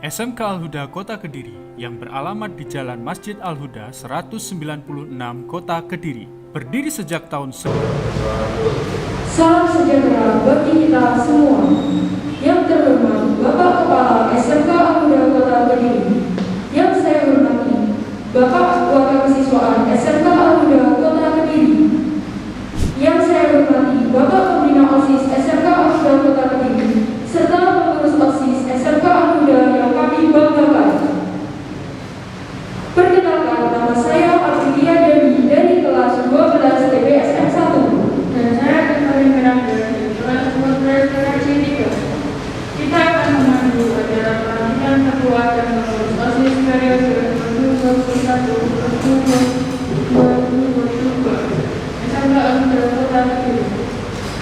SMK Al-Huda Kota Kediri yang beralamat di Jalan Masjid Al-Huda 196 Kota Kediri, berdiri sejak tahun Salam sejahtera bagi kita semua. Yang terhormat Bapak Kepala SMK Al-Huda Kota Kediri, yang saya hormati Bapak Wakil Kesiswaan SMK Al-Huda Kota Kediri, yang saya hormati Bapak Pembina OSIS SMK Al-Huda Kota Kediri, serta pengurus OSIS SMK Al-Huda yang kami banggakan. Perkenalkan, nama saya Aprilia Dewi dari kelas 12 TPSM 1. Dan saya Kemarin Merah dari kelas 12 TPSM 3. Kita akan memandu acara pelantikan ketua dan pengurus OSIS periode 2021-2022 SMK Al-Huda Kota Kediri.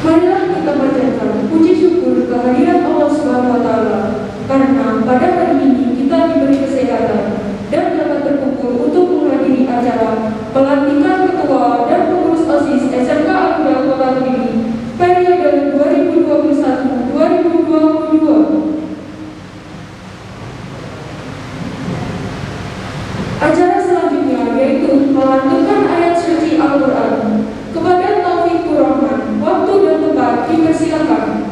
Marilah kita panjatkan puji syukur kehadiran Allah Subhanahu wa Ta'ala, karena pada hari ini kita diberi kesehatan dan dapat berkumpul untuk menghadiri acara pelantikan ketua dan pengurus OSIS SMK Al-Huda Kota Kediri periode 2021-2022. Acara selanjutnya yaitu melantunkan ayat suci Al-Quran. Kepada Taufikur Rahman, waktu dan tempat dipersilakan.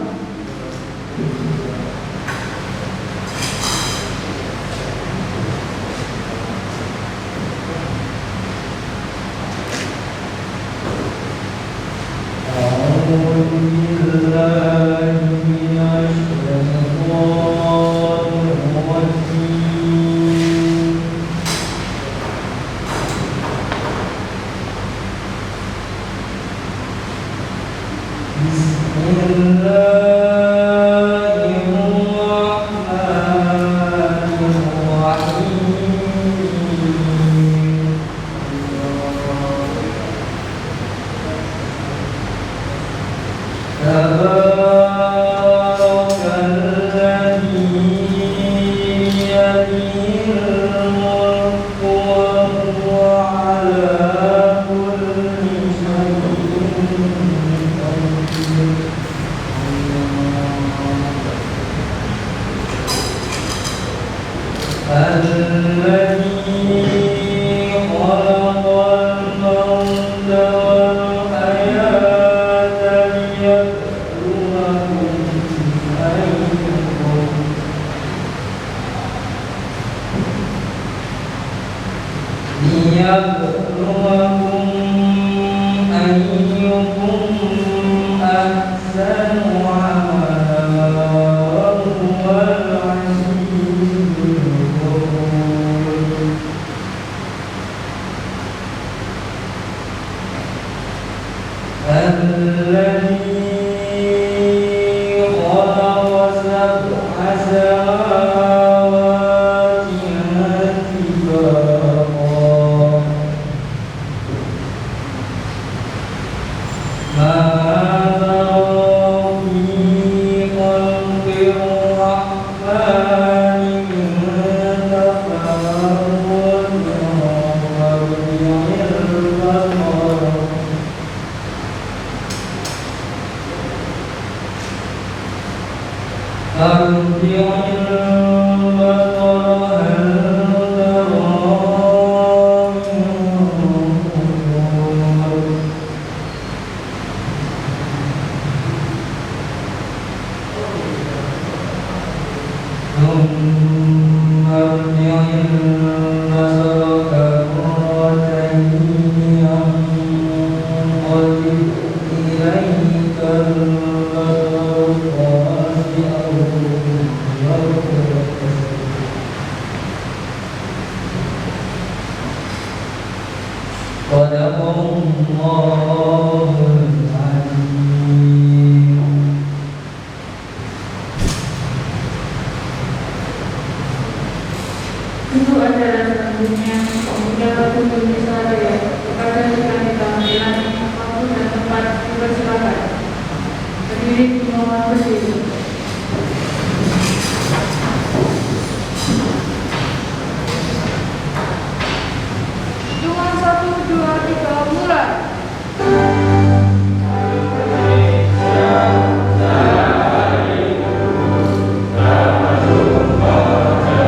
Untuk acara selanjutnya, pemuda Indonesia Raya kepada rekan-rekan tampilan waktu dan tempat dipersilakan. Berdiri di mohon berdiri. Hitungan 1, 2, 3, mulai. Indonesia Raya.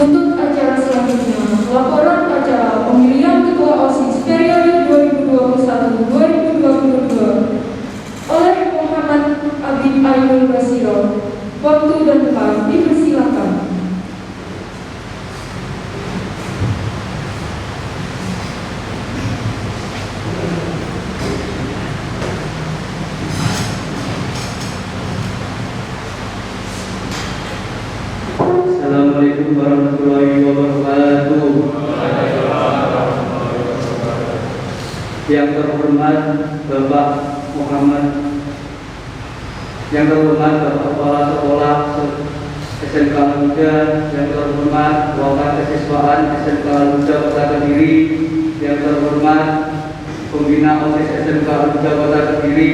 Untuk acara selanjutnya, laporan acara pemilihan Ketua OSIS periode 2021-2022 oleh Muhammad Abid Ainul Basiro. Waktu dan tempat dipersilakan. Assalamualaikum warahmatullahi wabarakatuh. Yang terhormat Bapak Muhammad, yang terhormat Bapak Kepala Sekolah SMK Al-Huda, yang terhormat Wakil Kesiswaan SMK Al-Huda Kota Kediri, yang terhormat Pembina OSIS SMK Al-Huda Kota Kediri,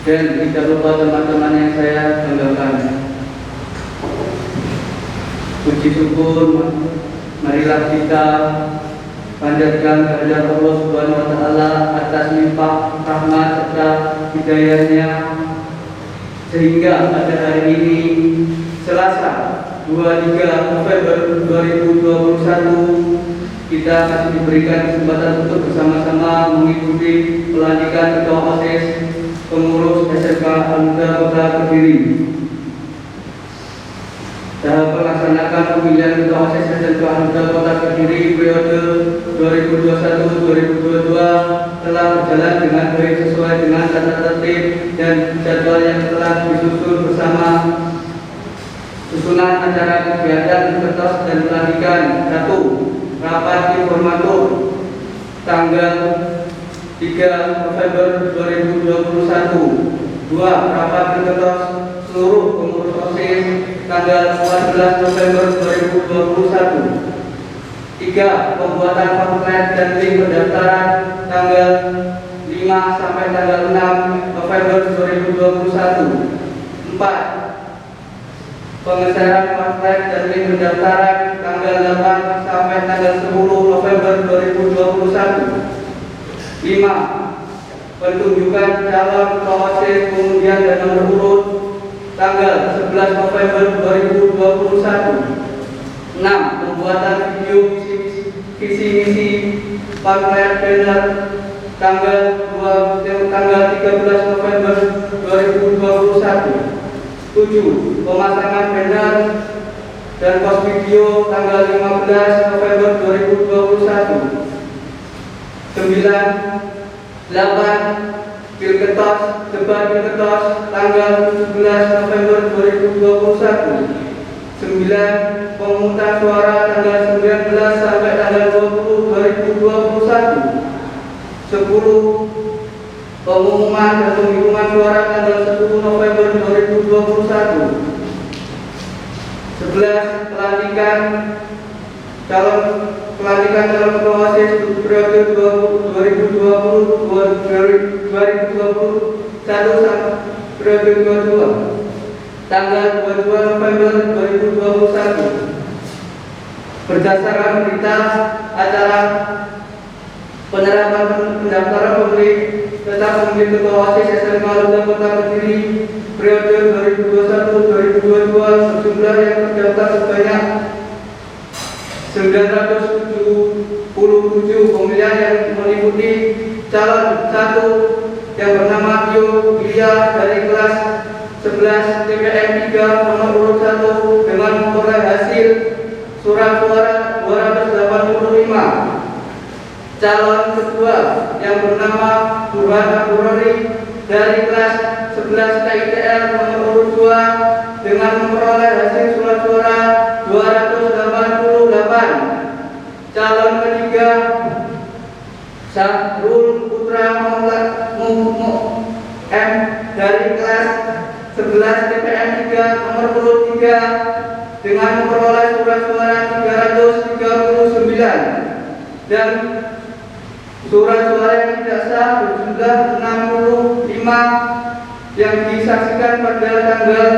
dan tidak lupa teman-teman yang saya banggakan. Puji syukur, marilah kita panjatkan kehadirat Allah Subhanahu wa Ta'ala atas limpah rahmat serta hidayahnya, sehingga pada hari ini Selasa 23 November 2021 kita masih diberikan kesempatan untuk bersama-sama mengikuti pelantikan Ketua OSIS pengurus SMK Al-Huda Kota Kediri. Dalam melaksanakan pemilihan Ketua OSIS SMK Al-Huda Kota Kediri periode 2021-2022 telah berjalan dengan baik sesuai dengan tata tertib dan jadwal yang telah disusun bersama. Susunan acara kegiatan kertas dan pelantikan: 1. Rapat informator tanggal 3 November 2021. 2. Rapat kertas seluruh pengurus OSIS tanggal 14 November 2021. 3. Pembuatan pamflet dan link pendaftaran tanggal 5 sampai tanggal 6 November 2021. 4. Pengesaran pamflet dan link pendaftaran tanggal 8 sampai tanggal 10 November 2021. 5. Penunjukan calon ketua OSIS pengundian dan nomor urut tanggal 11 November 2021. 6. Pembuatan video visi misi pamflet banner tanggal 13 November 2021. 7. Pemasangan banner dan post video tanggal 15 November 2021. 9. 8. Pilketos, debat Pilketos tanggal 17 November 2021. 9. Pemungutan suara tanggal 19 sampai tanggal 20 2021. 10. Pengumuman dan penghitungan suara tanggal 10 November 2021. 11. Pelantikan calon ketua OSIS periode 2021 periode 22 tanggal 22 November 2021. Berdasarkan berita acara penerapan pendaftaran pemilih tetap pemilih Ketua OSIS SMK Al-Huda Kota Kediri periode 2021-2022 berjumlah yang terdaftar sebanyak 977 pemilihan yang meliputi calon 1 yang bernama Tio Gilia dari kelas 11 TPM 3 nomor urut 1 dengan memperoleh hasil surat suara 285. Calon kedua yang bernama Burhan Abdurrori dari kelas 11 KITL nomor urut 2 dengan memperoleh hasil surat suara 288. Calon ketiga Sahrul Putra M dari kelas 11 TPM 3 nomor urut 3 dengan memperoleh surat suara 339 dan surat suara yang tidak sah berjumlah 65 yang disaksikan pada tanggal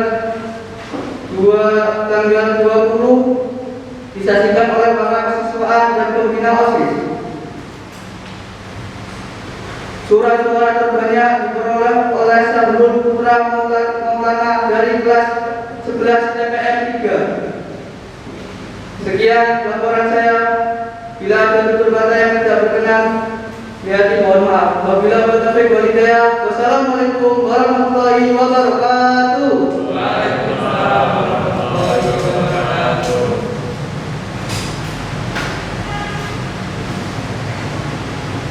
20 disaksikan oleh para kesiswaan dan pembina OSIS. Surat suara terbanyak diperoleh oleh Sahrul Putra Maulana dari kelas 11 TPM 3 Sekian laporan saya. Bila ada tutur kata yang tidak berkenan, mohon maaf. Wabillahi taufiq wal hidayah. Wassalamualaikum warahmatullahi wabarakatuh.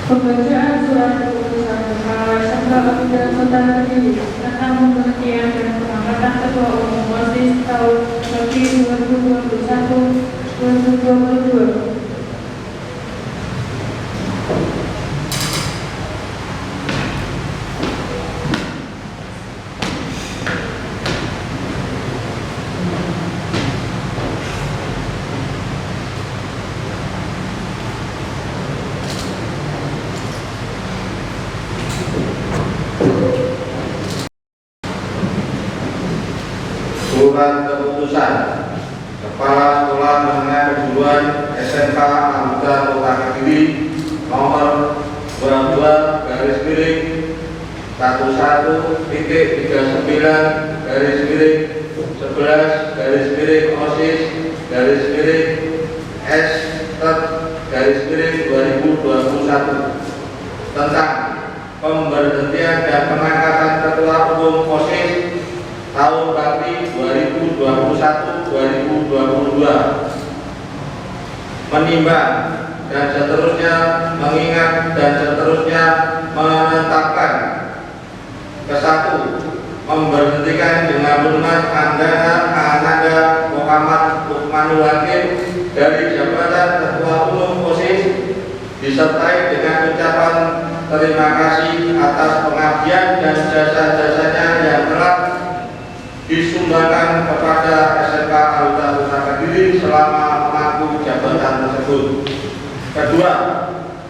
Pembacaan surat keputusan Kepala SMK Al-Huda Kota Kediri tentang pemberhentian dan pengangkatan Ketua Umum OSIS tahun 2021-2022. Surat keputusan Kepala Sekolah Menengah Kejuruan SMK Al-Huda Kota Kediri nomor 22-11-11-OSIS-S-2021 tentang pemberhentian dan pengangkatan Ketua Umum OSIS tahun bakti 2021-2022, menimbang dan seterusnya mengingat dan seterusnya menetapkan ke-1 memberhentikan dengan hormat Ananda Muhammad Lukmanul Hakim dari jabatan Ketua Umum OSIS disertai dengan ucapan terima kasih atas pengabdian dan jasa-jasanya yang telah disumbangkan kepada SMK Al-Huda Kota Kediri selama memangku jabatan tersebut. Kedua,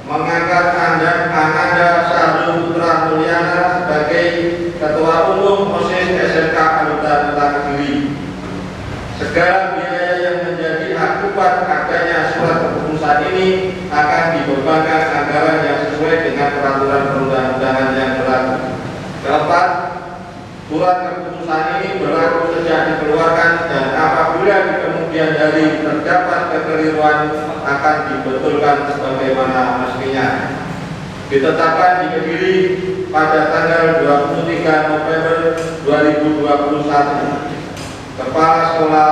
mengangkat Ananda Sahrul Putra Mulyana sebagai Ketua Umum OSIS SMK Al-Huda Kota Kediri. Segala biaya yang menjadi akibat adanya surat keputusan ini akan dibebankan anggaran yang sesuai dengan peraturan perundang-undangan yang berlaku. Keempat, surat keputusan ini berlaku sejak dikeluarkan dan apabila di kemudian hari terdapat kekeliruan akan dibetulkan sebagaimana mestinya. Ditetapkan di Kediri pada tanggal 23 November 2021. Kepala Sekolah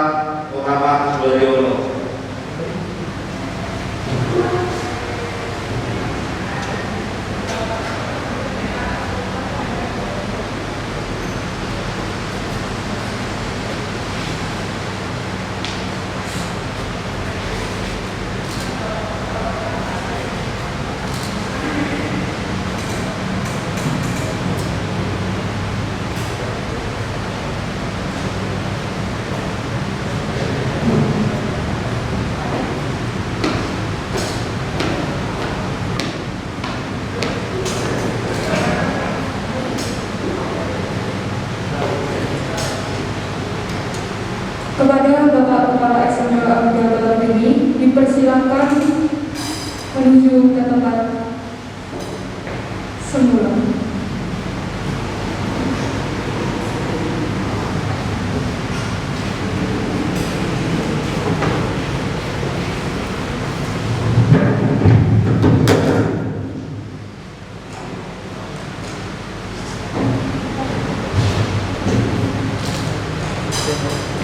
Muhammad Suwaryono. Kepada Bapak Kepala SMK Al-Huda Kota Kediri dipersilakan menuju ke tempat semula.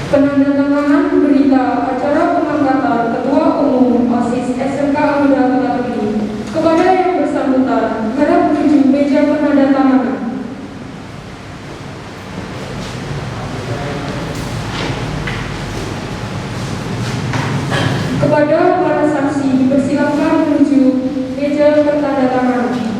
Penandatanganan berita acara pengangkatan Ketua Umum OSIS SMK Al-Huda Kota Kediri kepada yang bersangkutan harap menuju meja penandatanganan. Kepada para saksi dipersilakan menuju meja penandatanganan.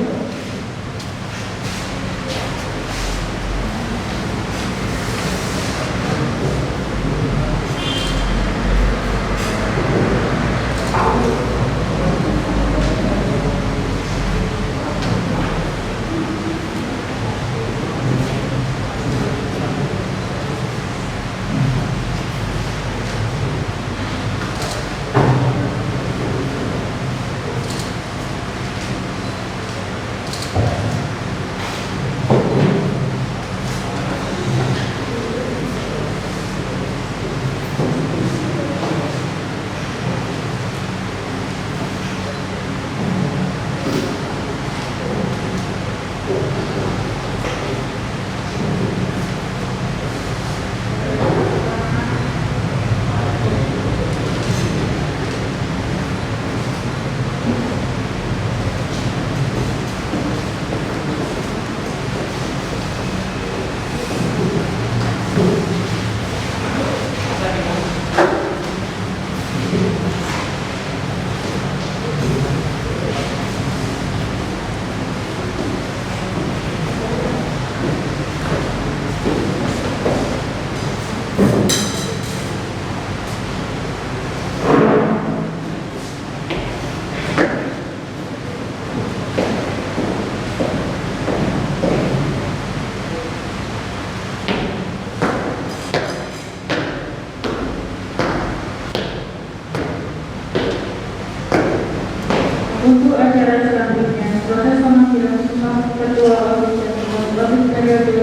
Untuk acara selanjutnya, proses pemanggilan Sumpah Ketua OSIS dan OSIS periode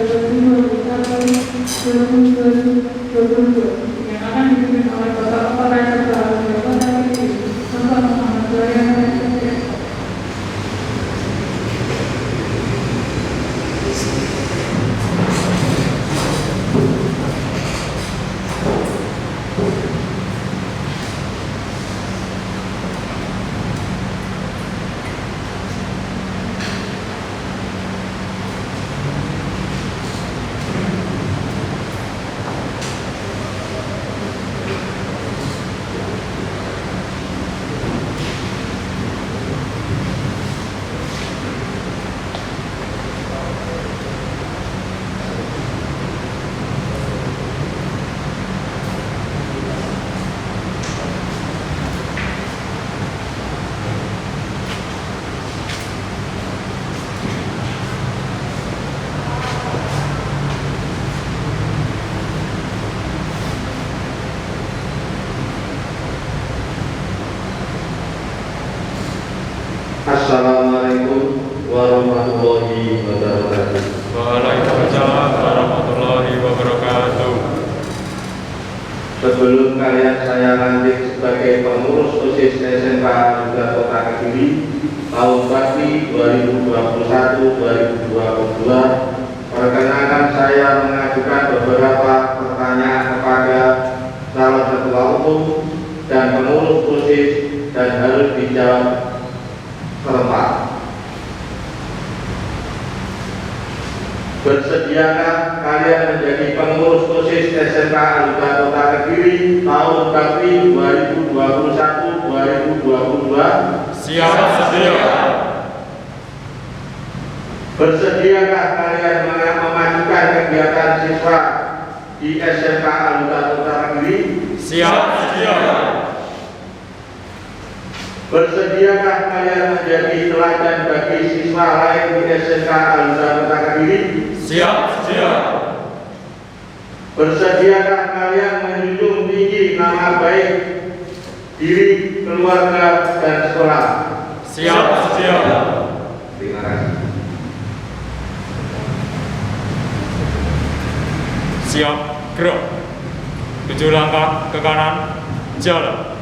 2021-2022 yang akan dipimpin oleh Bapak Kepala SMK Al-Huda Kota Kediri, Bapak Muhammad Suryana SPSI. Assalamualaikum warahmatullahi wabarakatuh. Waalaikumsalam warahmatullahi wabarakatuh. Sebelum kalian saya lantik sebagai pengurus OSIS SMK Al-Huda Kota Kediri tahun bakti 2021-2022, perkenankan saya mengajukan beberapa pertanyaan kepada calon ketua umum dan pengurus OSIS dan harus dijawab serempak. Bersediakah kalian menjadi pengurus OSIS SMK Al-Huda Kota Kediri tahun bakti 2021-2022? Siap sedia. Bersediakah kalian memajukan kegiatan siswa di SMK Al-Huda Kota Kediri? Siap sedia. Bersediakah kalian menjadi teladan bagi siswa lain di SMK Al-Huda Kota Kediri? Siap sedia. Bersediakah kalian menjunjung tinggi nama baik diri, keluarga, dan sekolah? Siap sedia. Terima kasih. Siap gerak. 7 langkah ke kanan, jalan.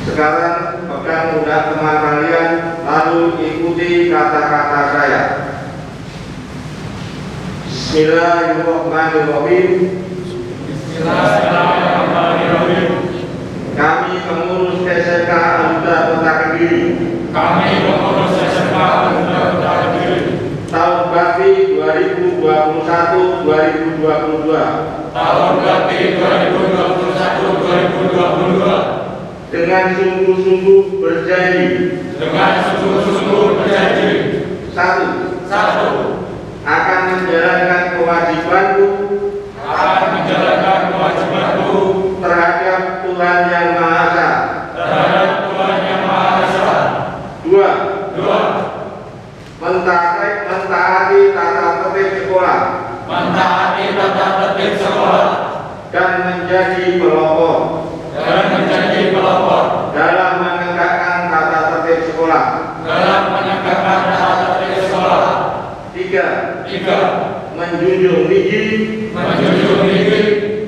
Sekarang pegang pundak teman kalian, lalu ikuti kata-kata saya. Bismillahirrahmanirrahim. Bismillahirrahmanirrahim. Kami pengurus SMK Al-Huda Kota Kediri. Kami pengurus SMK Al-Huda Kota Kediri. Tahun bakti 2021-2022. Tahun bakti 2021-2022. Dengan sungguh-sungguh berjanji. Dengan sungguh-sungguh berjanji. Satu. Satu. Akan menjalankan kewajibanku. Akan menjalankan kewajibanku Terhadap Tuhan Yang Maha Esa. terhadap Tuhan Yang Maha Esa. Dua. Dua. Mentaati tata tertib sekolah. Mentaati tata tertib sekolah Dan menjadi pelopor dan menjadi pelopor dalam menegakkan tata tertib sekolah. dalam menegakkan tata tertib sekolah. Tiga. Tiga. Menjunjung tinggi Menjunjung tinggi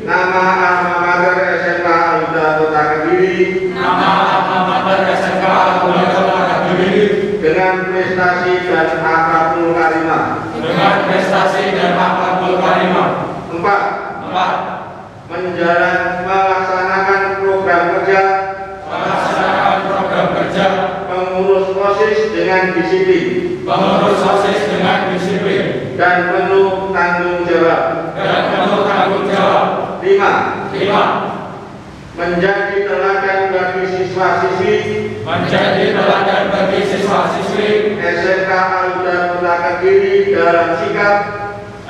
nama alma mater SMK Al-Huda Kota Kediri nama alma mater SMK Al-Huda Kota Kediri dengan prestasi dan akhlakul karimah. dengan prestasi dan akhlakul karimah. Empat. Empat. Melaksanakan program kerja Melaksanakan program kerja pengurus OSIS dengan disiplin pengurus OSIS dengan disiplin dan penuh tanggung jawab. dan penuh tanggung jawab. Lima. Lima. Menjadi teladan bagi siswa-siswi Menjadi teladan bagi siswa-siswi SMK Al-Huda Kota Kediri dalam sikap,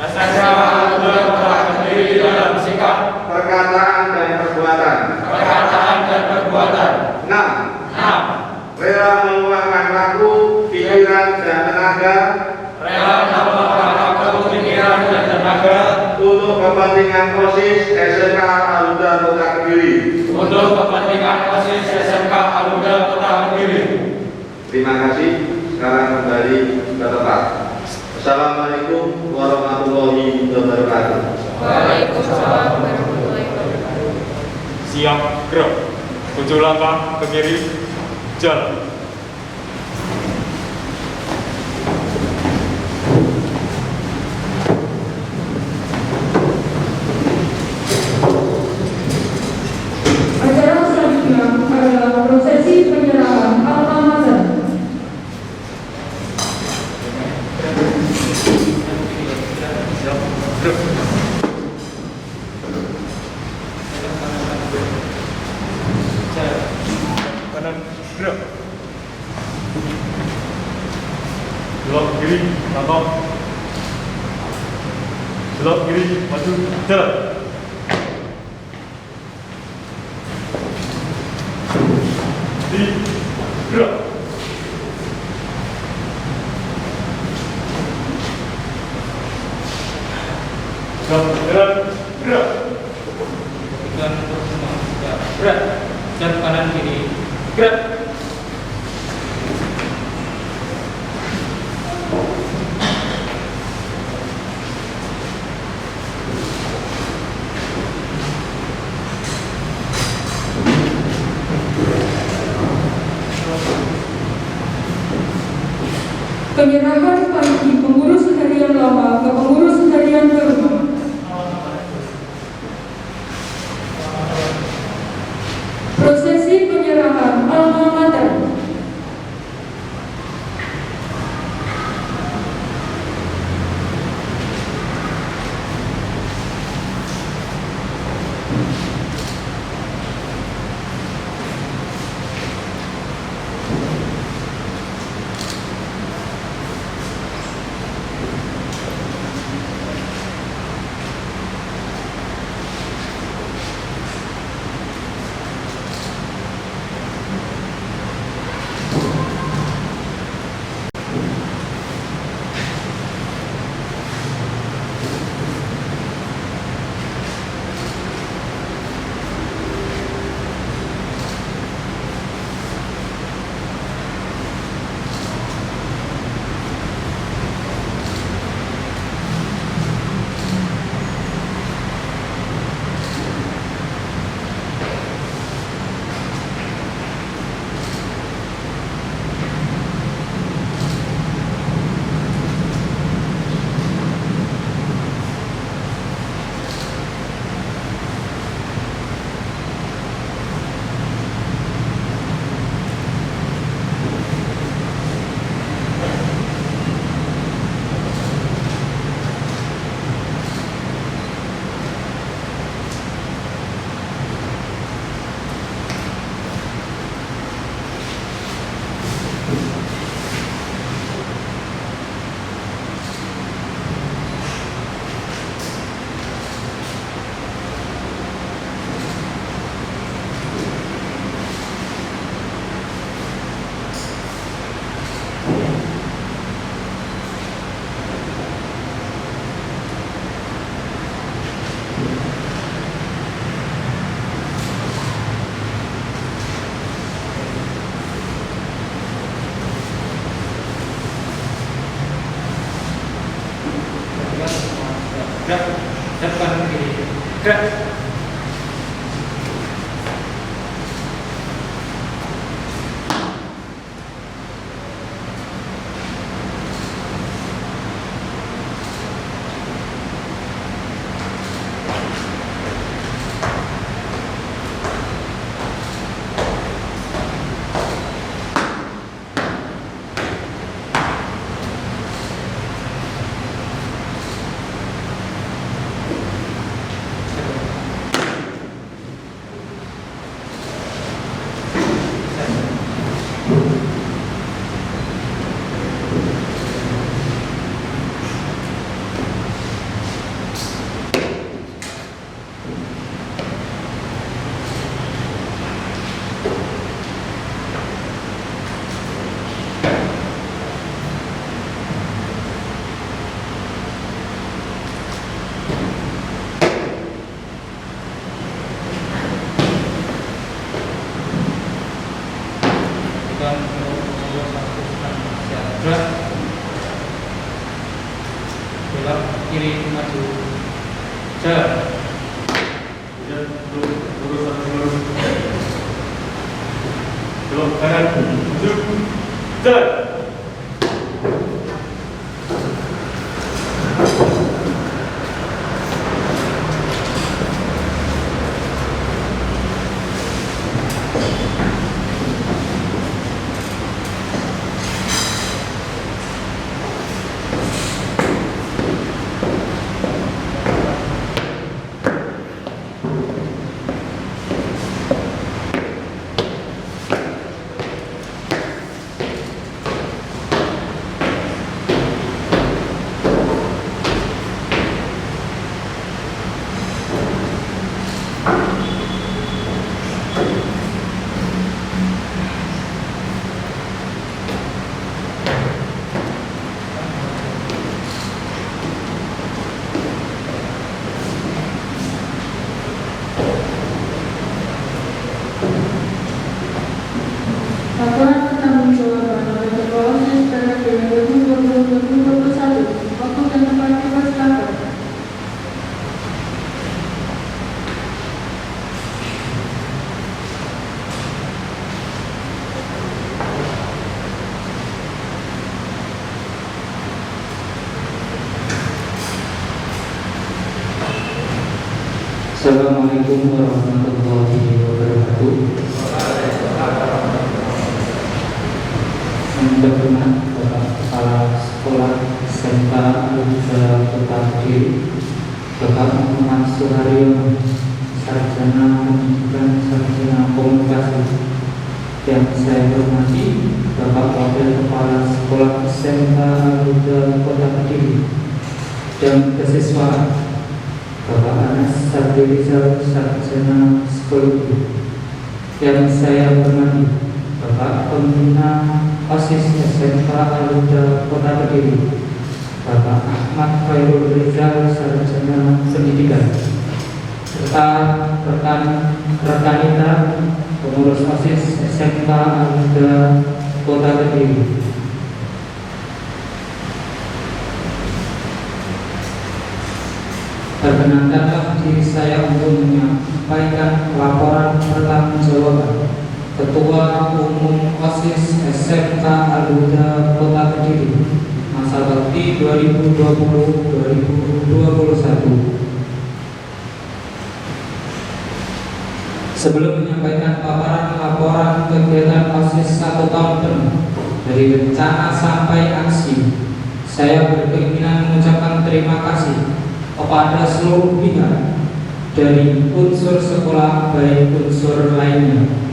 SMK Al-Huda Kota Kediri dalam sikap, perkataan, dan perbuatan. perkataan, dan perbuatan. 6. 6. Rela meluangkan waktu, pikiran, dan tenaga Rela untuk kepentingan OSIS SMK Al-Huda Kota Kediri. Untuk kepentingan OSIS SMK Al-Huda Kota Kediri. Terima kasih. Sekarang kembali ke tempat. Assalamualaikum warahmatullahi wabarakatuh. Waalaikumsalam warahmatullahi wabarakatuh. Siap, gerak. 7 langkah ke kiri, jalan. Acara selanjutnya adalah prosesi penyerahan alma mater. Kanan, gerak. Belok kiri, tambah. Belok kiri, maju, jalan. Di, gerak. Jalan, gerak. Gerak. Jatuh kanan kiri. Gerak. Penyerahan panti pengurus harian lama ke pengurus harian baru. Prosesi penyerahan alma mater. Gerak. Jatuh kanan kiri. Gerak. dan nomor 1 sejahtera. Belok kiri maju. Jalan. Belok kanan, maju, jalan. Laporan pertanggungjawaban oleh Ketua OSIS periode 2020-2021. Waktu dan tempat dipersilakan. Assalamualaikum warahmatullahi wabarakatuh. Yang berkenan Bapak Kepala Sekolah SMK Al-Huda Kota Kediri, Bapak Muhammad Suharyono, Sarjana Pendidikan Sarjana Komunikasi. Yang saya hormati Bapak Wakil Kepala Sekolah SMK Al-Huda Kota Kediri dan kesiswaan Bapak Anas Sardirizal, Sarjana Psikologi. Yang saya hormati Bapak Pembina OSIS SMK Al-Huda Kota Kediri, Bapak Ahmad Khairul Rizal, Sarjana Pendidikan, serta rekan-rekanita pengurus OSIS SMK Al-Huda Kota Kediri. Perkenankanlah diri saya untuk menyampaikan laporan pertanggungjawaban Ketua Umum OSIS SMK Al-Huda Kota Kediri masa bakti 2020-2021. Sebelum menyampaikan paparan laporan kegiatan OSIS 1 tahun penuh dari rencana sampai aksi, saya berkeinginan mengucapkan terima kasih kepada seluruh pihak dari unsur sekolah baik unsur lainnya.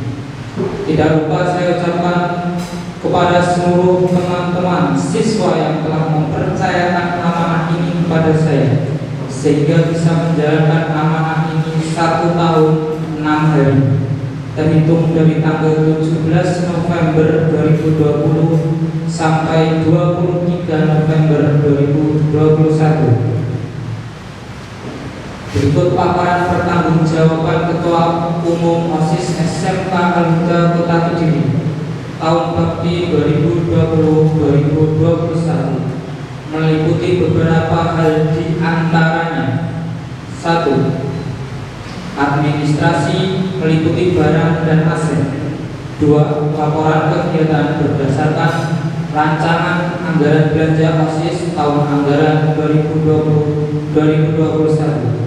Tidak lupa saya ucapkan kepada seluruh teman-teman siswa yang telah mempercayakan amanah ini kepada saya, sehingga bisa menjalankan amanah ini 1 tahun 6 hari terhitung dari tanggal 17 November 2020 sampai 23 November 2021. Berikut paparan pertanggungjawaban Ketua Umum OSIS SMK Al-Huda Kota Kediri tahun bakti 2020-2021 meliputi beberapa hal di antaranya. 1. Administrasi meliputi barang dan aset. 2. Laporan kegiatan berdasarkan rancangan anggaran belanja OSIS tahun anggaran 2020-2021.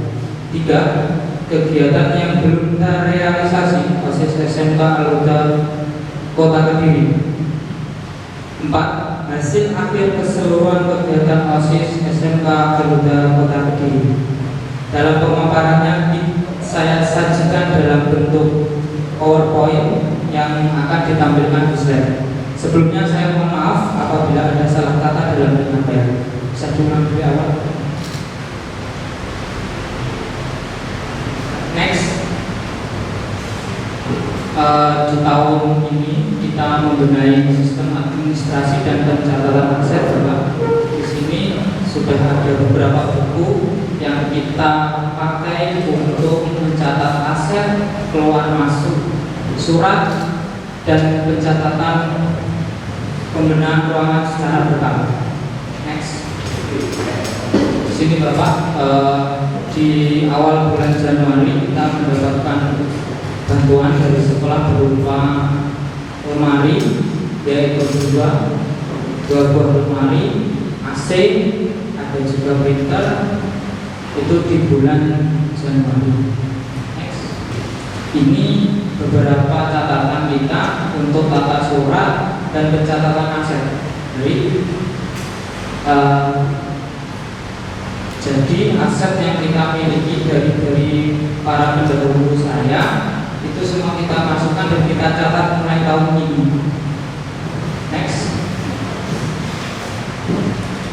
3. Kegiatan yang belum terrealisasi OSIS SMK Al-Huda Kota Kediri. 4. Hasil akhir keseluruhan kegiatan OSIS SMK Al-Huda Kota Kediri. Dalam pemaparannya saya sajikan dalam bentuk PowerPoint yang akan ditampilkan di slide. Sebelumnya saya mohon maaf apabila ada salah kata dalam penyampaian. Bisa diulang dari awal. Next, di tahun ini kita membenahi sistem administrasi dan pencatatan aset. Di sini sudah ada beberapa buku yang kita pakai untuk mencatat aset, keluar masuk, surat, dan pencatatan pembenahan ruangan secara berkala. Next. Di sini Bapak, di awal bulan Januari kita mendapatkan bantuan dari sekolah berupa lemari, yaitu dua buah lemari, AC, ada juga printer, itu di bulan Januari. Next. Ini beberapa catatan kita untuk tata surat dan pencatatan aset. Jadi aset yang kita miliki dari para pendahulu saya itu semua kita masukkan dan kita catat mulai tahun ini. Next.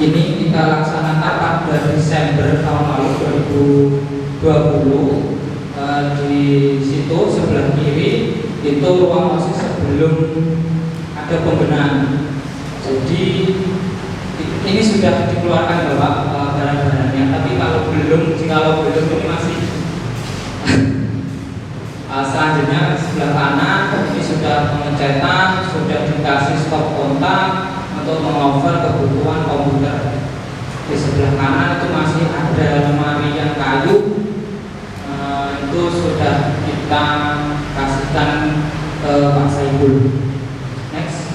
Ini kita laksanakan pada Desember tahun lalu 2020. Di situ sebelah kiri itu ruang OSIS sebelum ada pembenahan. Jadi ini sudah dikeluarkan Bapak barang-barangnya, tapi kalau belum ini masih selanjutnya sebelah kanan ini sudah pengecetan, sudah dikasih stop kontak untuk mengover kebutuhan komputer. Di sebelah kanan itu masih ada lemari yang kayu, itu sudah kita kasihkan ke Pak Saibul. Next.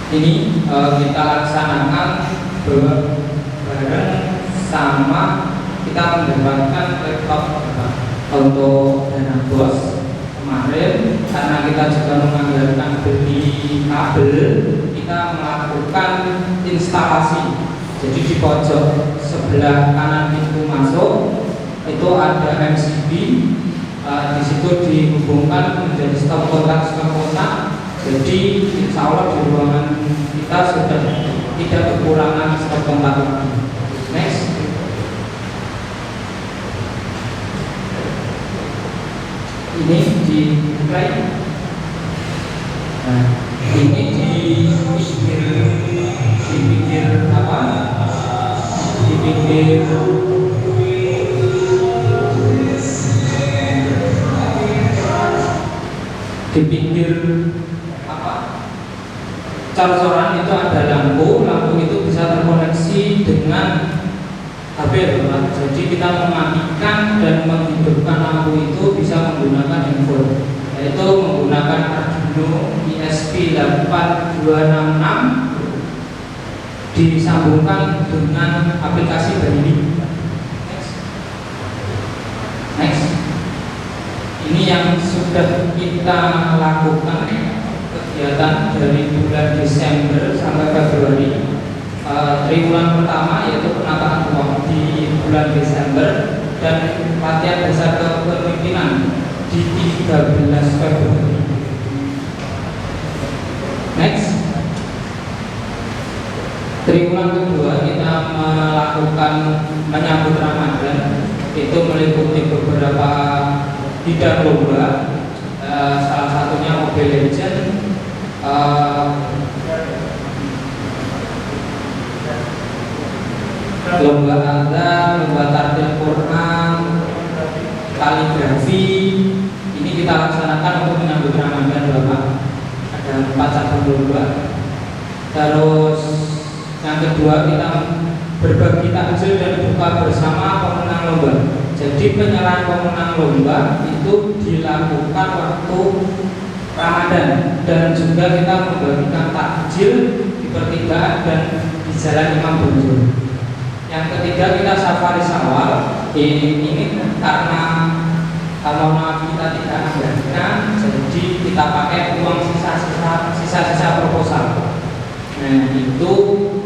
Ini kita laksanakan bareng sama kita mendapatkan laptop untuk dana bos kemarin, karena kita juga menganggarkan beli kabel, kita melakukan instalasi. Jadi di pojok sebelah kanan pintu masuk itu ada MCB, di situ dihubungkan menjadi stop kontak. Jadi insya Allah di ruangan kita sudah tidak kekurangan stop kontak lagi. Next. Ini di play. Nah, ini di pinggir apa? Di pinggir apa? Cor-coran itu ada lampu itu bisa terkoneksi dengan HP. Jadi kita mematikan dan menghidupkan lampu itu bisa menggunakan handphone, yaitu menggunakan Arduino ESP8266 disambungkan dengan aplikasi Braille. Next. Ini yang sudah kita lakukan kegiatan dari bulan Desember sampai Februari. Triwulan pertama yaitu penataan ruang di bulan Desember dan latihan dasar kepemimpinan di 13 Februari. Next. Triwulan kedua kita melakukan menyambut Ramadan, itu meliputi beberapa bidang lomba, salah satunya Mobile Legends, lomba azan, lomba tartil Quran, kaligrafi. Ini kita laksanakan untuk menyambut Ramadan Bapak. Ada 4 cabang lomba. Terus yang kedua kita berbagi takjil dan buka bersama pemenang lomba. Jadi penyerahan pemenang lomba itu dilakukan waktu Ramadan, dan juga kita membagikan takjil di pertigaan dan di Jalan Imam Bonjol. Yang ketiga kita safari sawal. Ini karena kalau maaf kita tidak anggarkan, jadi kita pakai uang sisa proposal. Nah itu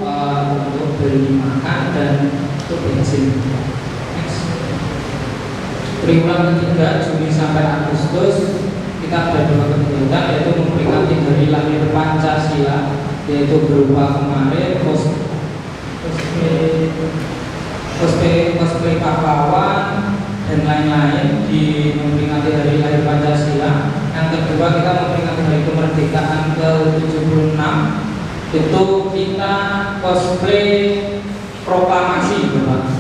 untuk beli makan dan untuk bensin. Triwulan ketiga Juni sampai Agustus kita ada 2 kegiatan, yaitu memperingati hari lahir Pancasila, yaitu berupa kemarin cosplay pahlawan dan lain-lain di memperingati hari lahir Pancasila. Yang kedua kita memperingati hari kemerdekaan ke-76, itu kita cosplay proklamasi Bapak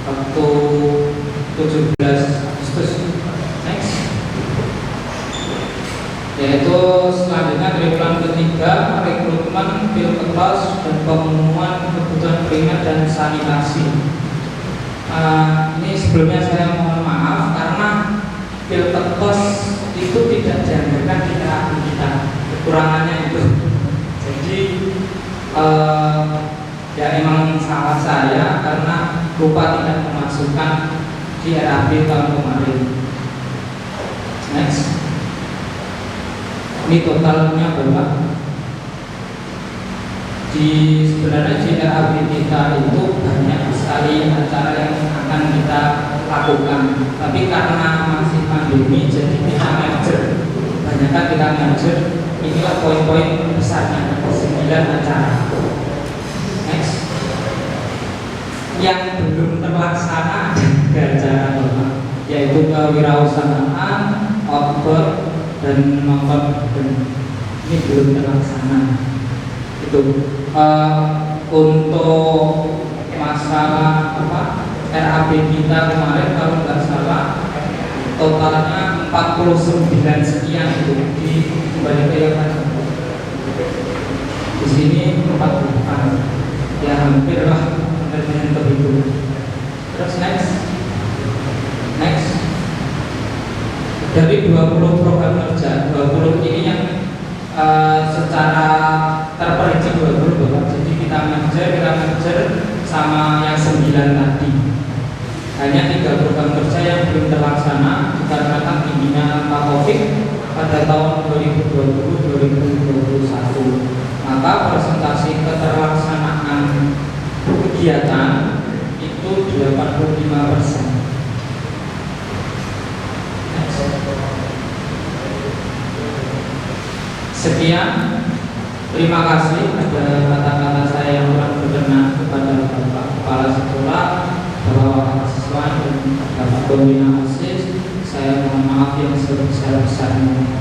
waktu 17 Agustus. Next. Yaitu selanjutnya triwulan ketiga rekrutmen rekrutmen, pilketos, dan pengumuman kebutuhan primer dan sanitasi. Ini sebelumnya saya mohon maaf karena pilketos itu tidak dianggarkan di RAB kita, kekurangannya itu. Jadi ya emang salah saya karena lupa tidak memasukkan di RAB tahun kemarin. Next. Ini totalnya berapa? Sebenarnya di RAB kita itu banyak sekali acara yang akan kita lakukan, tapi karena masih pandemi jadi kita merger. Banyakkan kita merger. Inilah poin-poin besarnya, 9 acara. Next. Yang belum terlaksana ada acara Bapak, yaitu kewirausahaan, outbound, dan nonton. Ini belum terlaksana. Itu untuk masalah RAB kita kemarin kalau nggak salah totalnya 49 sekian itu dikembalikan di sini 40 ya hampir lah menyentuh itu. Terus next dari 20 program kerja 20 ini yang secara terperinci 20 Bapak. Jadi kita merger sama yang 9 tadi. Hanya 3 program kerja yang belum terlaksana dikarenakan tingginya angka COVID pada tahun 2020-2021. Maka presentasi keterlaksanaan kegiatan itu 85%. Sekian, terima kasih. Ada kata-kata saya yang kurang berkenan kepada Bapak Kepala Sekolah, Bapak Siswa, dan Bapak Pembina OSIS. Saya mohon maaf yang sebesar-besarnya.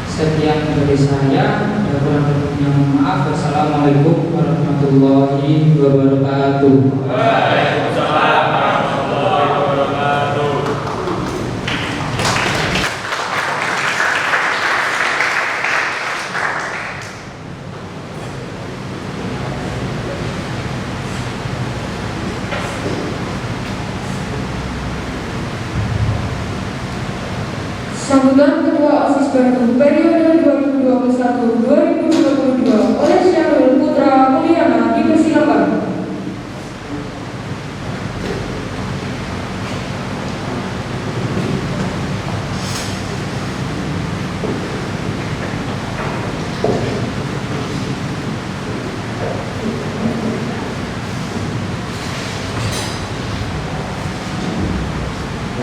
Sekian dari saya. Ada kurang lebihnya mohon maaf. Wassalamualaikum warahmatullahi wabarakatuh. Waalaikumsalam warahmatullahi wabarakatuh. Sambutan Ketua OSIS Bandung periode 2021-2022 oleh Syahrul Putra Mulyana dipersilakan.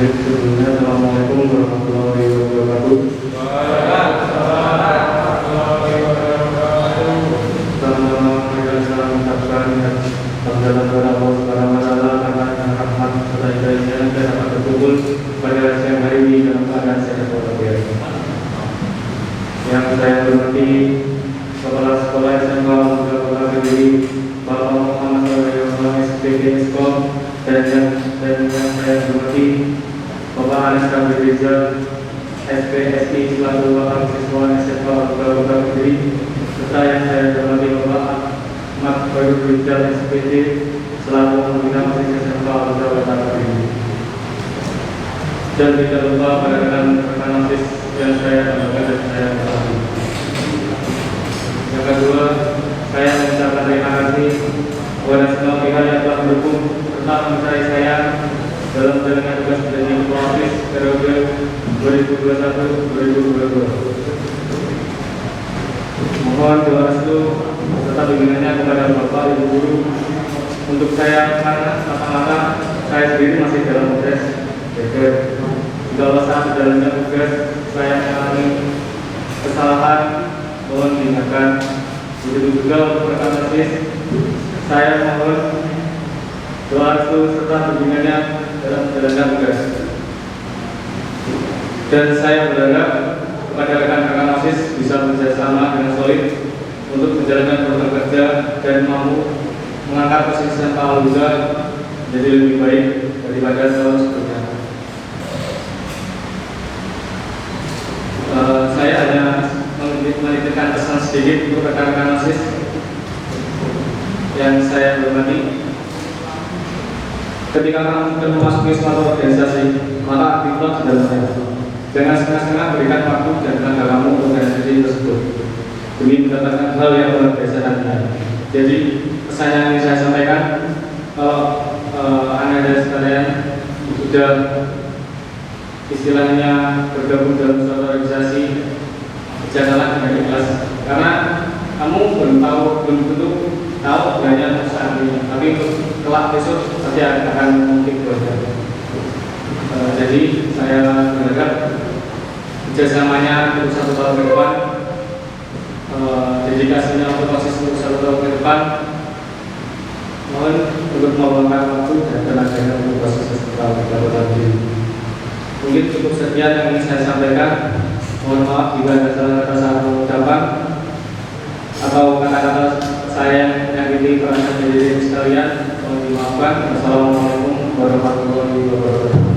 Sebelumnya, Assalamualaikum warahmatullahi wabarakatuh. Sama-sama saya mengucapkan hamdalah kepada Allah Subhanahu wa taala karena rahmat serta hidayahnya dan dapat berkumpul pada siang hari ini dalam keadaan sehat walafiat. Yang saya hormati Kepala Sekolah SMK Al-Huda Kota Kediri, Bapak Muhammad Sallallahu SPG Eskom, dan yang saya hormati Bapak Anis Kamil Rizal SPSI selaku Wakil Siswa SMK Al-Huda Kota Kediri, serta yang saya hormati Bapak Ahmad Khairul Rizal SPJ selaku Pembina OSIS SMK Al-Huda Kota Kediri. Dan tidak lupa pada rekan-rekan OSIS yang saya banggakan dan saya hormati. Yang kedua, saya mengucapkan terima kasih kepada semua pihak yang telah mendukung serta mempercayai saya dalam menjalankan tugas menjadi Ketua OSIS periode 2021-2022. Mohon doa restu serta bimbingannya kepada Bapak Ibu Guru untuk saya karena masa-masa saya sendiri masih dalam proses belajar. Jika saat menjalankan tugas saya mengalami kesalahan, mohon diingatkan. Begitu juga untuk rekan OSIS, saya mohon doa restu serta bimbingannya dalam menjalankan tugas. Dan saya berharap kepada rekan-rekan OSIS bisa bekerjasama dengan solid untuk menjalankan program kerja dan mampu mengangkat posisi SMK Al-Huda menjadi lebih baik daripada tahun sebelumnya. Saya hanya menitipkan pesan sedikit untuk rekan-rekan OSIS yang saya hormati. Ketika kamu memasuki suatu organisasi, maka aktivitas sudah mulai. Jangan setengah-setengah berikan waktu dan tenaga kamu untuk organisasi tersebut demi mendapatkan hal yang luar biasa nantinya. Jadi pesan yang ingin saya sampaikan, kalau Anda dan sekalian sudah istilahnya bergabung dalam suatu organisasi, janganlah dengan ikhlas, karena kamu belum tentu tahu banyak perusahaan ini, tapi kelak besok pasti akan mungkin berubah. Jadi saya berharap kerjasamanya untuk 1 tahun ke depan, dedikasinya untuk OSIS untuk 1 tahun ke depan, mohon untuk meluangkan waktu dan tenaganya untuk OSIS 1 tahun ke depan. Mungkin cukup sekian yang ingin saya sampaikan. Mohon maaf jika ada salah-salah ucapan atau kata-kata saya yang menyakiti perasaan diri sekalian, mohon dimaafkan. Wassalamualaikum warahmatullahi wabarakatuh.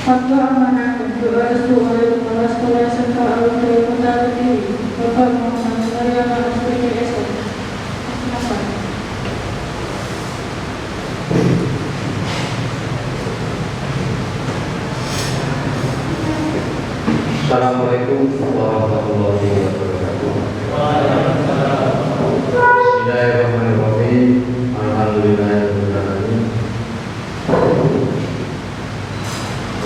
Fatwa amanah dan doa restu oleh Kepala Sekolah SMK Al-Huda Kota Kediri, Bapak Muhammad Suryana SPDS. Assalamualaikum warahmatullahi wabarakatuh. Bismillahirrahmanirrahim. Alhamdulillahirrahmanirrahim.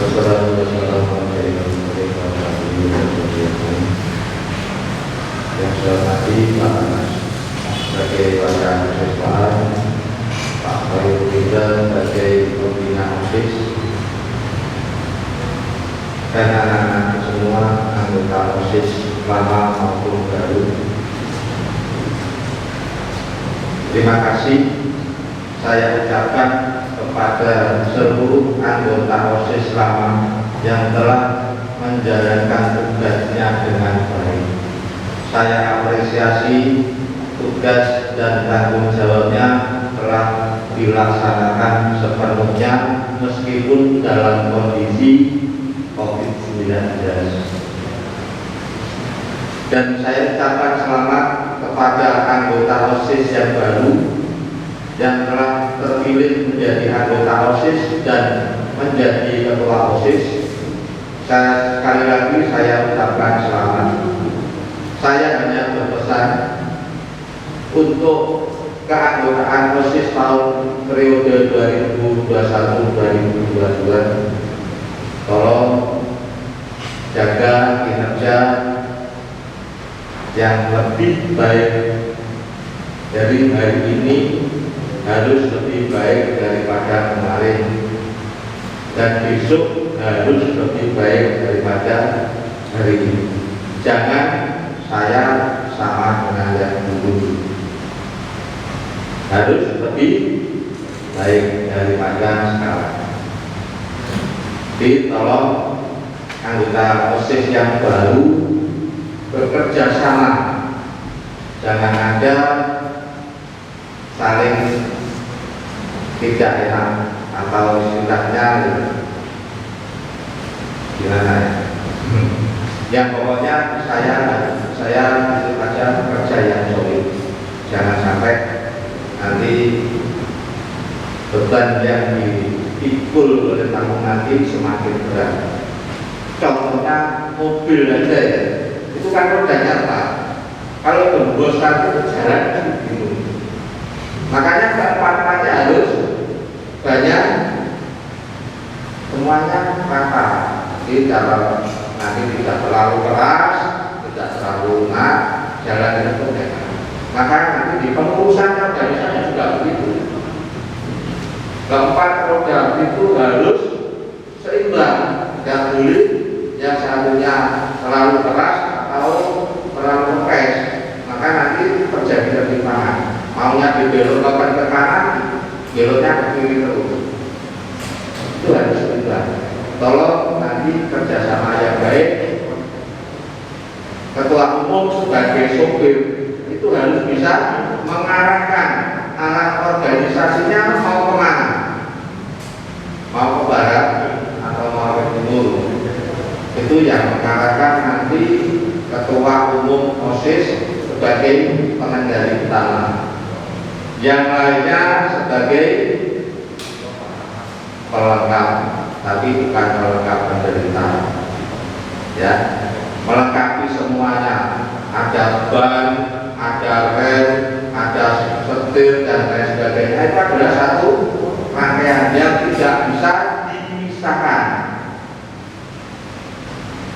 Wassalamualaikum warahmatullahi wabarakatuh. Yang saya hormati Pak Anas sebagai wakil siswaan, Pak Bayu Rizal sebagai pembina OSIS, dan anak-anak semua anggota OSIS lama maupun baru. Terima kasih saya ucapkan kepada seluruh anggota OSIS lama yang telah menjalankan tugasnya dengan baik. Saya apresiasi tugas dan tanggung jawabnya telah dilaksanakan sepenuhnya meskipun dalam kondisi COVID-19. Dan saya ucapkan selamat kepada anggota OSIS yang baru yang telah terpilih menjadi anggota OSIS dan menjadi ketua OSIS. Sekali lagi saya ucapkan selamat. Saya hanya berpesan untuk keanggotaan OSIS tahun periode 2021-2022, tolong jaga kinerja yang lebih baik dari hari ini, harus lebih baik daripada kemarin, dan besok harus lebih baik daripada hari ini. Jangan saya sama dengan yang dulu, harus lebih baik daripada sekarang. Jadi tolong anggota OSIS yang baru bekerja sama, jangan ada saling tidak enak atau istilahnya gimana ya. Yang pokoknya saya itu saja kerja yang solid. Jangan sampai nanti beban yang dipikul oleh tamu nanti semakin berat. Contohnya mobil aja ya, itu kan rodanya apa? Kalau gembos satu jalan gitu. Makanya keempat-empatnya harus banyak, semuanya rata. Jadi kalau nanti tidak terlalu keras, tidak terlalu lunak, jalan itu enak. Maka nanti di pengurusan organisasi juga begitu. Keempat roda itu harus seimbang, tidak boleh yang satunya terlalu keras atau terlalu kempes. Maka nanti terjadi ketimpangan. Maunya dibelokkan ke kanan, beloknya ke kiri terus. Itu harus seimbang. Tolong nanti kerjasama yang baik. Ketua umum sebagai sopir itu harus bisa mengarahkan arah organisasinya mau kemana, mau ke barat atau mau ke timur. Itu yang mengarahkan nanti ketua umum OSIS sebagai pengendali utama, yang lainnya sebagai pelengkap, tapi bukan pelengkap penderita, ya, melengkapi semuanya. Ada ban, ada rem, ada setir dan lain sebagainya. Itu adalah satu rangkaian yang tidak bisa dipisahkan.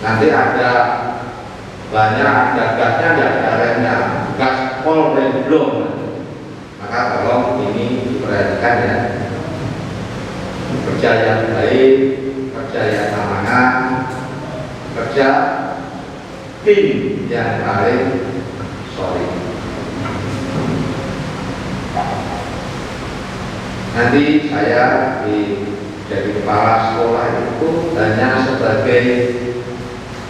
Nanti ada banyak, ada gasnya, ada remnya, gas pol rem belum. Maka tolong ini diperhatikan ya. Kerja yang baik, kerja yang amanah, kerja tim yang paling solid. Nanti saya jadi kepala sekolah itu hanya sebagai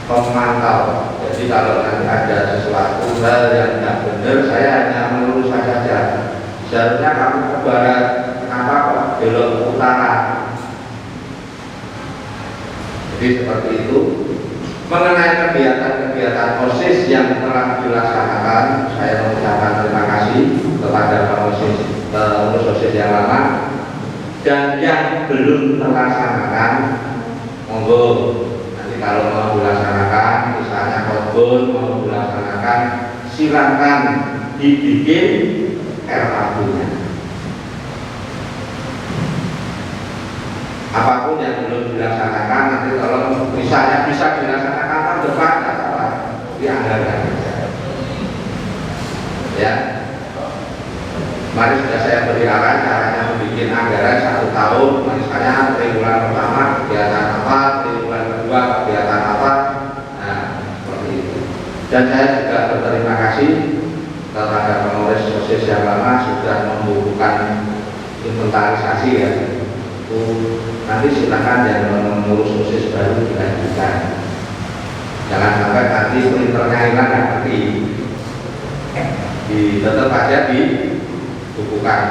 pemantau. Jadi kalau nanti ada sesuatu hal yang tidak benar, saya hanya meluruskan saja. Seharusnya kamu ke barat, kenapa kok belok ke utara? Jadi seperti itu. Mengenai kegiatan-kegiatan OSIS yang telah dilaksanakan, saya mengucapkan terima kasih kepada pengurus OSIS yang lama, dan yang belum terlaksanakan, monggo nanti kalau mau dilaksanakan, misalnya khotbah mau dilaksanakan, silakan dibikin RAB-nya. Apapun yang belum dilaksanakan nanti kalau misalnya bisa dilaksanakan tahun depan, tidak salah, dianggarkan. Ya, mari sudah saya beri arahan caranya membuat anggaran 1 tahun, misalnya triwulan pertama kegiatan apa, triwulan kedua kegiatan apa, nah seperti itu. Dan saya juga berterima kasih kepada pengurus OSIS yang lama sudah membukukan inventarisasi ya. Nanti silakan yang mengurus OSIS baru dilanjutkan. Jangan sampai nanti printernya hilang ya, nanti tetap aja dibukukan.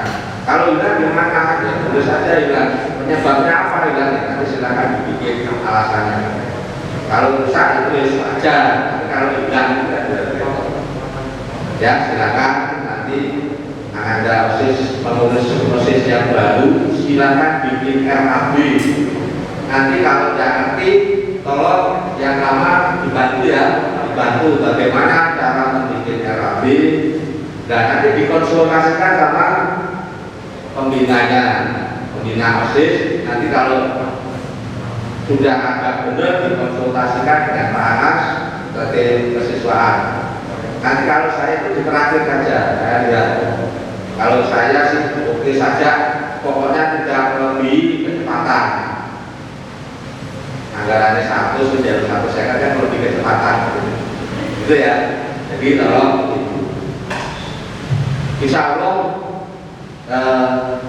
Kalau hilang gimana? Ya tulis saja hilang. Penyebabnya apa hilang? Nanti silakan dibikin alasannya. Kalau rusak tulis aja. Tapi kalau hilang ya silakan nanti ada OSIS, pengurus OSIS yang baru silakan bikin RAB. Nanti kalau tidak ngerti, tolong yang lama dibantu ya, dibantu bagaimana cara membuat RAB. Dan nanti dikonsultasikan sama pembinanya, pembina OSIS. Nanti kalau sudah agak benar dikonsultasikan dengan Pak Anas ke kesiswaan. Nanti kalau saya itu di terakhir saja, saya lihat. Kalau saya sih oke saja, pokoknya tidak melebihi kecepatan. Anggarannya 1 sudah 1 second kan lebih kecepatan, gitu ya. Jadi tolong, insya Allah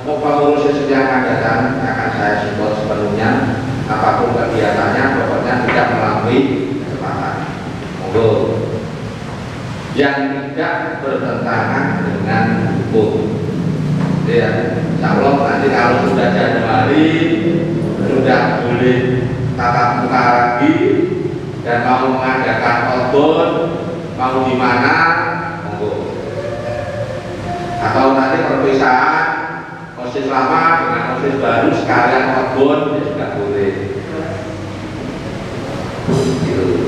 pengurus yang akan datang akan saya support sepenuhnya. Apapun kegiatannya, pokoknya tidak melampaui kecepatan. Monggo. Yang tidak bertentangan dengan hukum. Ya, insya Allah nanti kalau sudah Januari sudah boleh tatap muka lagi dan mau mengadakan outbound, mau di mana, monggo. Atau nanti perpisahan OSIS lama dengan OSIS baru sekalian outbound, ya sudah boleh.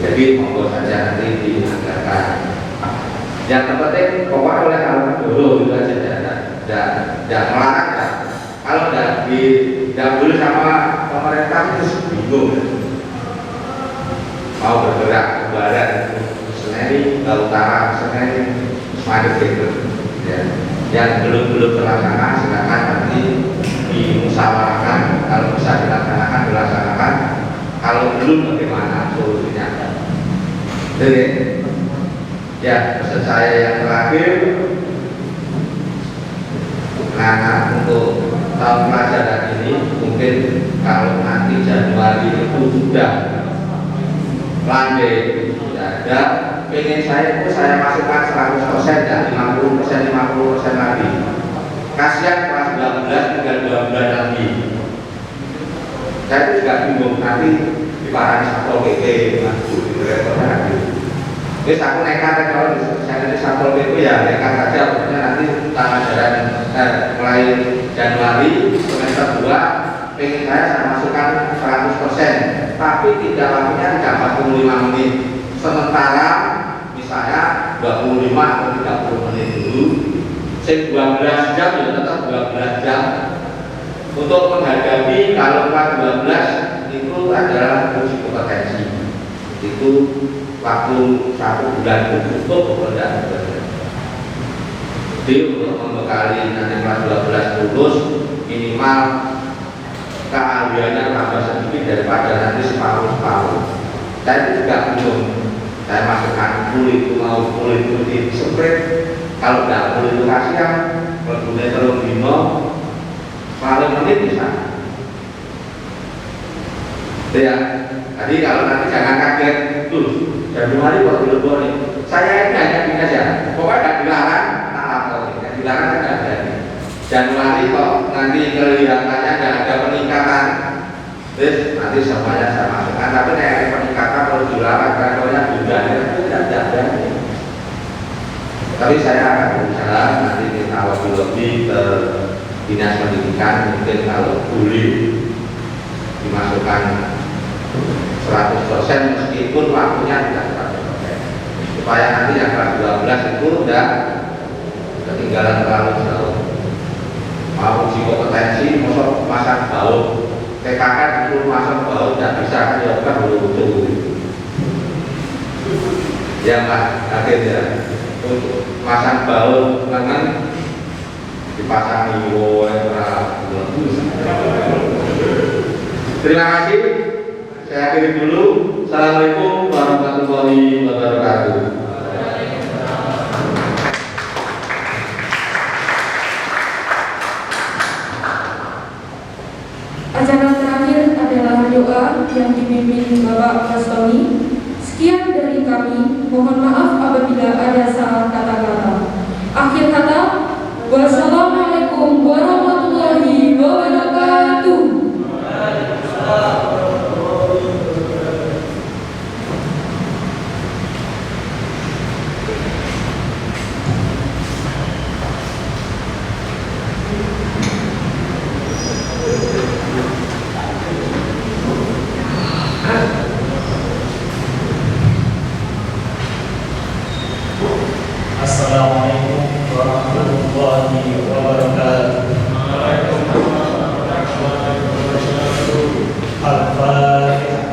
Jadi monggo saja nanti dianggarkan. Yang terpenting pokoknya oleh kalau dulu itu aja tidak melarang ya. Kalau tidak boleh sama pemerintah itu bingung. Mau bergerak ke barat, Seneni, ke utara, Seneni, semakin gitu. Ya. Yang belum terlaksana silakan nanti dimusyawarahkan. Kalau bisa dilaksanakan. Kalau belum bagaimana solusinya? Jadi ya, pesan saya yang terakhir, nah untuk tahun pelajaran ini mungkin kalau nanti Januari itu sudah landai, sudah ada, pengen saya itu saya masukkan 100% dan 50% lagi. Kasihan kelas 12 tinggal 2 bulan lagi. Saya itu juga bingung nanti di parani Satpol PP nanti. Terus aku nekat kalau saya di Satpol PP ya nekat saja, pokoknya nanti ajaran mulai Januari semester 2 pengen saya masukkan 100%, tapi tidak waktunya tidak 45 menit. Sementara misalnya 25 atau 30 menit dulu, 12 jam ya tetap 12 jam untuk menghadapi kalau 12 itu adalah uji kompetensi. Itu waktu 1 bulan cukup pekerjaan. Jadi untuk membekali nanti kelas 12 lulus minimal keahliannya tambah sedikit daripada nanti separuh. Saya itu juga bingung. Saya masukkan kulit putih spray. Kalau tidak kulit itu kasihan, berguna terus dino, paling menit bisa. Ya, jadi kalau nanti jangan kaget, tuh Januari kok dilebur nih. Saya ini hanya gini aja, pokoknya tidak dilarang, tidak dilarang tidak ada. Januari kok nanti kelihatannya tidak ada peningkatan, terus nanti semuanya saya masukkan. Tapi kayak peningkatan kalau dilarang, karena juga itu tidak ada. Tapi saya akan berusaha nanti kita lebih ke dinas pendidikan, mungkin kalau boleh dimasukkan 100% meskipun waktunya tidak 100%, supaya nanti yang kelas 12 itu tidak ketinggalan terlalu jauh. Mau uji kompetensi, masuk masang baut, TKK itu masuk baut tidak bisa kan ya bukan lucu. Ya Pak, akhirnya untuk masang baut dengan dipasang iwo Terima kasih. Saya akhiri dulu. Assalamualaikum warahmatullahi wabarakatuh. Acara terakhir adalah doa yang dipimpin Bapak Kastoni. Sekian dari kami, mohon maaf apabila ada salah kata-kata. Akhir kata, wassalamualaikum warahmatullahi wabarakatuh. Assalamualaikum warahmatullahi wabarakatuh. Al-Fatihah.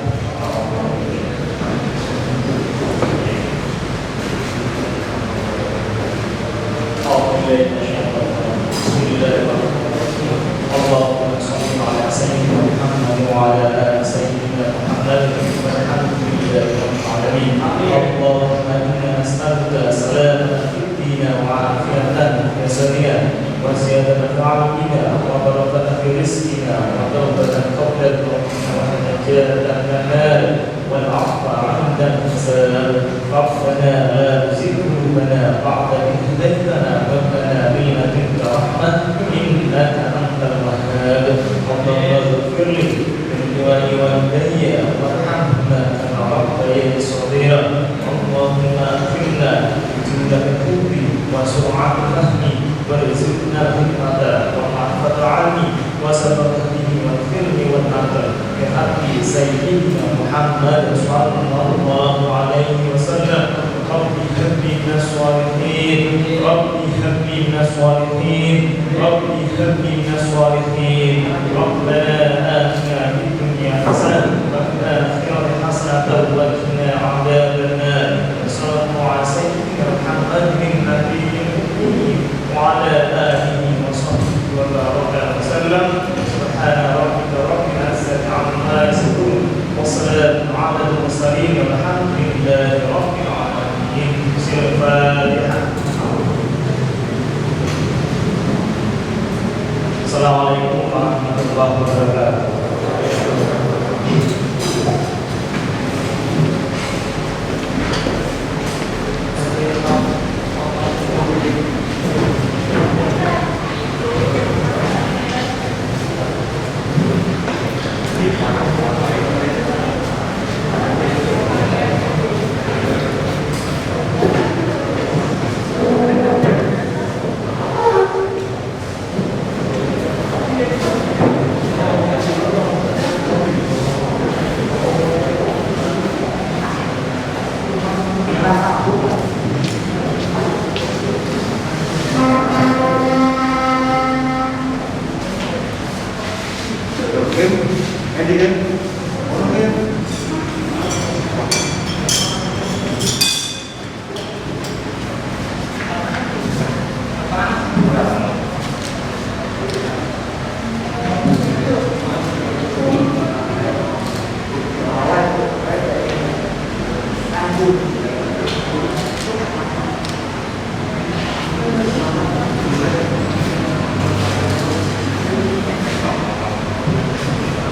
Allahumma shalli ala sayyidina Muhammad wa ala ali sayyidina Muhammad walhamdulillahi rabbil alamin. Allahumma inna nas'aluka salamatan fid din wa afiyatan jasadiyah wa ziyadatan ilmina wa barakatan fi rizqina wa tawbatan qabla al-maut wa najatan min an-nar wal 'afwa 'inda al-hisab. Rabbana la tuzigh qulubana ba'da idh hadaytana wa hab lana min ladunka rahmah innaka antal wahhab. Rabbana ighfir li ولوالدي وارحمهما كما ربياني صغيرا. اللهم اغفرنا بجملة الحب وسرعة الفهم وارزقنا الحكمة ومعرفة العلم وسبب الدين والفهم والنقل بحق سيدنا محمد صلى الله عليه وسلم. ربي هب لي من الصالحين، ربي هب لي من الصالحين، ربي هب لي من الصالحين. ربنا آتنا في الدنيا حسنة وفي الآخرة حسنة وقنا عذاب النار. صلى الله على سيدنا محمد النبي الأمي وعلى آله وصحبه وبارك وسلم. سبحان ربك رب العزة عما يصفون وسلام على المرسلين والحمد لله رب العالمين. الفاتحة. Assalamualaikum warahmatullahi wabarakatuh.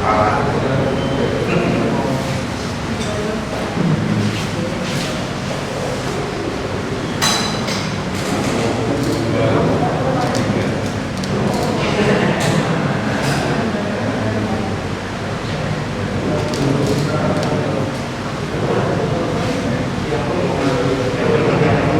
Taala.